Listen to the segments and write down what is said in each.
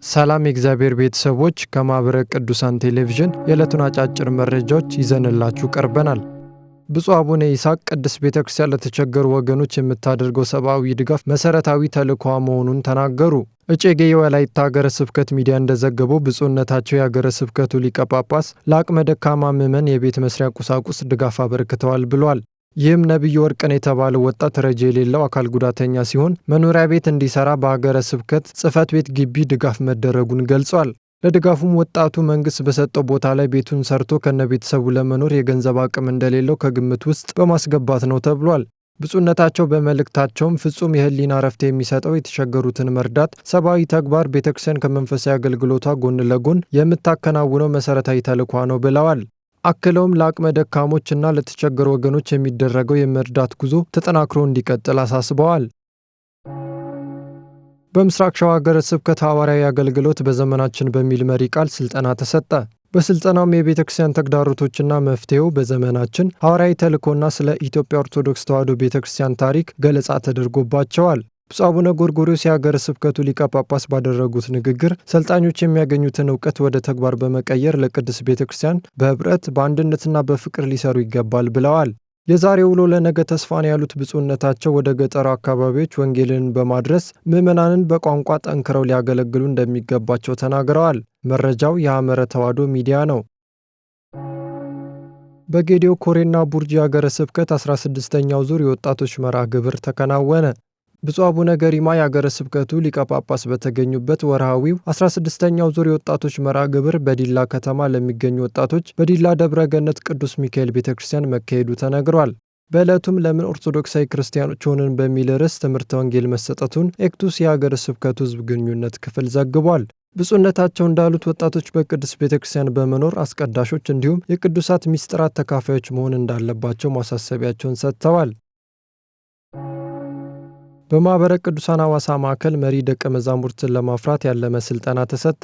ሰላም የእግዚአብሔር ቤተሰቦች ከማኅበረ ቅዱሳን ቴሌቪዥን የዕለቱን አጫጭር መረጃዎች ይዘንላችሁ ቀርበናል። ብፁዕ አቡነ ይስሐቅ ቅድስት ቤተ ክርስቲያን ለተቸገሩ ወገኖች የምታደርገው ሰብአዊ ድጋፍ መሠረታዊ ተልዕኮዋ መሆኑን ተናገሩ። እጨጌ የወላይታ ሀገረ ስብከት ሚዲያ እንደዘገበው ብፁዕነታቸው የሀገረ ስብከቱ ሊቀ ጳጳስ ለአቅመ ደካማ ምዕመን የቤት መስሪያ ቁሳቁስ ድጋፍ አበርክተዋል ብሏል። ይህም ነቢዩ ወርቅነህ የተባለው ወጣት ረጂ የሌለው አካል ጉዳተኛ ሲሆን መኖሪያ ቤት እንዲሰራ በሀገረ ስብከት ጽሕፈት ቤት ግቢ ድጋፍ መደረጉን ገልጿል። ለድጋፉም ወጣቱ መንግስት በሰጠው ቦታ ላይ ቤቱን ሰርቶ ከነቤተሰቡ ለመኖር የገንዘብ አቅም እንደሌለው ከግምት ውስጥ በማስገባት ነው ተብሏል። ብፁዕነታቸው በመልእክታቸውም ፍጹም የህሊና እረፍት የሚሰጠው የተቸገሩትን መርዳት ሰብአዊ ተግባር ቤተክርስቲያን ከመንፈሳዊ አገልግሎቷ ጎን ለጎን የምታከናውነው መሠረታዊ ተልዕኮ ነው ብለዋል። አክለውም ለአቅመ ደካሞችና ለተቸገሩ ወገኖች የሚደረገው የመርዳት ጉዞ ተጠናክሮ እንዲቀጥል አሳስበዋል። በምስራቅ ሸዋ ሀገረ ስብከት ሐዋርያዊ አገልግሎት በዘመናችን በሚል መሪ ቃል ስልጠና ተሰጠ። በስልጠናውም የቤተ ክርስቲያን ተግዳሮቶችና መፍትሄው በዘመናችን ሐዋርያዊ ተልእኮና ስለ ኢትዮጵያ ኦርቶዶክስ ተዋሕዶ ቤተ ክርስቲያን ታሪክ ገለጻ ተደርጎባቸዋል። ብፁዕ አቡነ ጎርጎርዮስ የሀገረ ስብከቱ ሊቀ ጳጳስ ባደረጉት ንግግር ሰልጣኞች የሚያገኙትን እውቀት ወደ ተግባር በመቀየር ለቅድስት ቤተ ክርስቲያን በኅብረት በአንድነትና በፍቅር ሊሰሩ ይገባል ብለዋል። የዛሬ ውሎ ለነገ ተስፋ ነው ያሉት ብፁዕነታቸው ወደ ገጠሩ አካባቢዎች ወንጌልን በማድረስ ምዕመናንን በቋንቋ ጠንክረው ሊያገለግሉ እንደሚገባቸው ተናግረዋል። መረጃው የሐመረ ተዋሕዶ ሚዲያ ነው። በጌዴኦ ኮሬና ቡርጂ ሀገረ ስብከት 16ኛው ዙር የወጣቶች መርሃ ግብር ተከናወነ። ብፁዕ አቡነ ገሪማ የሀገረ ስብከቱ ሊቀ ጳጳስ በተገኙበት ወርሃዊው 16ኛው ዙር የወጣቶች መርሃ ግብር በዲላ ከተማ ለሚገኙ ወጣቶች በዲላ ደብረ ገነት ቅዱስ ሚካኤል ቤተ ክርስቲያን መካሄዱ ተነግሯል። በዕለቱም ለምን ኦርቶዶክሳዊ ክርስቲያኖች ሆንን በሚል ርዕስ ትምህርተ ወንጌል መሰጠቱን ኤክቱስ የሀገረ ስብከቱ ሕዝብ ግንኙነት ክፍል ዘግቧል። ብፁዕነታቸው እንዳሉት ወጣቶች በቅድስት ቤተ ክርስቲያን በመኖር አስቀዳሾች እንዲሁም የቅዱሳት ምስጢራት ተካፋዮች መሆን እንዳለባቸው ማሳሰቢያቸውን ሰጥተዋል። በማኅበረ ቅዱሳን ሐዋሳ ማዕከል መሪ ደቀ መዛሙርትን ለማፍራት ያለመ ሥልጠና ተሰጠ።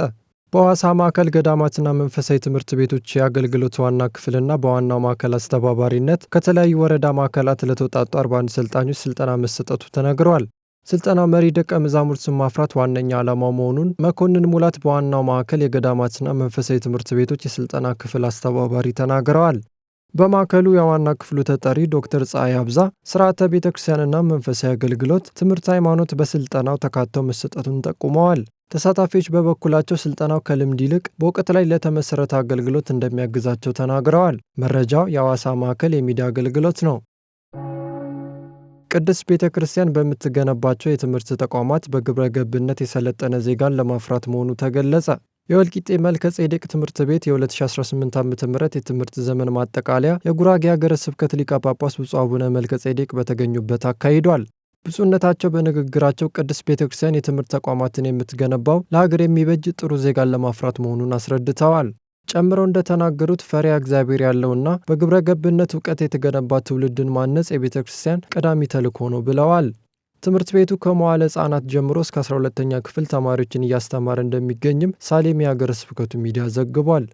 በሐዋሳ ማዕከል ገዳማትና መንፈሳዊ ትምህርት ቤቶች የአገልግሎት ዋና ክፍልና በዋናው ማዕከል አስተባባሪነት ከተለያዩ ወረዳ ማዕከላት ለተውጣጡ 41 ሰልጣኞች ሥልጠና መሰጠቱ ተነግሯል። ሥልጠናው መሪ ደቀ መዛሙርትን ማፍራት ዋነኛ ዓላማው መሆኑን መኮንን ሙላት በዋናው ማዕከል የገዳማትና መንፈሳዊ ትምህርት ቤቶች የሥልጠና ክፍል አስተባባሪ ተናግረዋል። በማዕከሉ የዋና ክፍሉ ተጠሪ ዶክተር ፀሐይ አብዛ ሥርዓተ ቤተ ክርስቲያንና መንፈሳዊ አገልግሎት፣ ትምህርት ሃይማኖት በሥልጠናው ተካተው መሰጠቱን ጠቁመዋል። ተሳታፊዎች በበኩላቸው ሥልጠናው ከልምድ ይልቅ በእውቀት ላይ ለተመሠረተ አገልግሎት እንደሚያግዛቸው ተናግረዋል። መረጃው የሐዋሳ ማዕከል የሚዲያ አገልግሎት ነው። ቅድስት ቤተ ክርስቲያን በምትገነባቸው የትምህርት ተቋማት በግብረ ገብነት የሰለጠነ ዜጋን ለማፍራት መሆኑ ተገለጸ። የወልቂጤ መልከ ጼዴቅ ትምህርት ቤት የ2018 ዓ.ም የትምህርት ዘመን ማጠቃለያ የጉራጌ ሀገረ ስብከት ሊቀ ጳጳስ ብፁዕ አቡነ መልከ ጼዴቅ በተገኙበት አካሂዷል። ብፁዕነታቸው በንግግራቸው ቅድስት ቤተ ክርስቲያን የትምህርት ተቋማትን የምትገነባው ለሀገር የሚበጅ ጥሩ ዜጋን ለማፍራት መሆኑን አስረድተዋል። ጨምረው እንደተናገሩት ፈሪሃ እግዚአብሔር ያለውና በግብረ ገብነት እውቀት የተገነባ ትውልድን ማነጽ የቤተ ክርስቲያን ቀዳሚ ተልእኮ ነው ብለዋል። ትምህርት ቤቱ ከመዋለ ሕፃናት ጀምሮ እስከ 12ኛ ክፍል ተማሪዎችን እያስተማረ እንደሚገኝም ሳሌም የሀገረ ስብከቱ ሚዲያ ዘግቧል።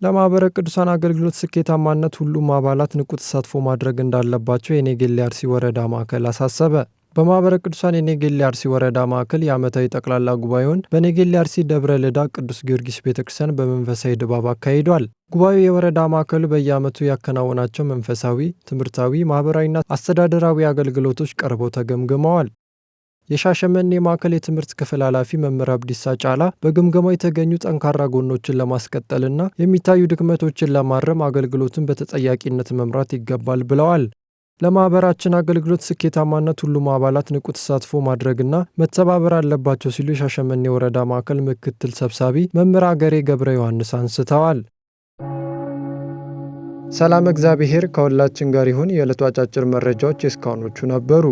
ለማኅበረ ቅዱሳን አገልግሎት ስኬታማነት ሁሉም አባላት ንቁ ተሳትፎ ማድረግ እንዳለባቸው የኔጌሌ አርሲ ወረዳ ማዕከል አሳሰበ። በማኅበረ ቅዱሳን የኔጌሌ አርሲ ወረዳ ማዕከል የዓመታዊ ጠቅላላ ጉባኤውን በኔጌሌ አርሲ ደብረ ልዳ ቅዱስ ጊዮርጊስ ቤተ ክርስቲያን በመንፈሳዊ ድባብ አካሂዷል። ጉባኤው የወረዳ ማዕከሉ በየዓመቱ ያከናወናቸው መንፈሳዊ፣ ትምህርታዊ፣ ማኅበራዊና አስተዳደራዊ አገልግሎቶች ቀርበው ተገምግመዋል። የሻሸመኔ ማዕከል የትምህርት ክፍል ኃላፊ መምህር አብዲሳ ጫላ በግምገማው የተገኙ ጠንካራ ጎኖችን ለማስቀጠልና የሚታዩ ድክመቶችን ለማረም አገልግሎትን በተጠያቂነት መምራት ይገባል ብለዋል። ለማኅበራችን አገልግሎት ስኬታማነት ሁሉም አባላት ንቁ ተሳትፎ ማድረግና መተባበር አለባቸው ሲሉ የሻሸመኔ ወረዳ ማዕከል ምክትል ሰብሳቢ መምህር አገሬ ገብረ ዮሐንስ አንስተዋል። ሰላም እግዚአብሔር ከሁላችን ጋር ይሁን። የዕለቱ አጫጭር መረጃዎች የእስካሁኖቹ ነበሩ።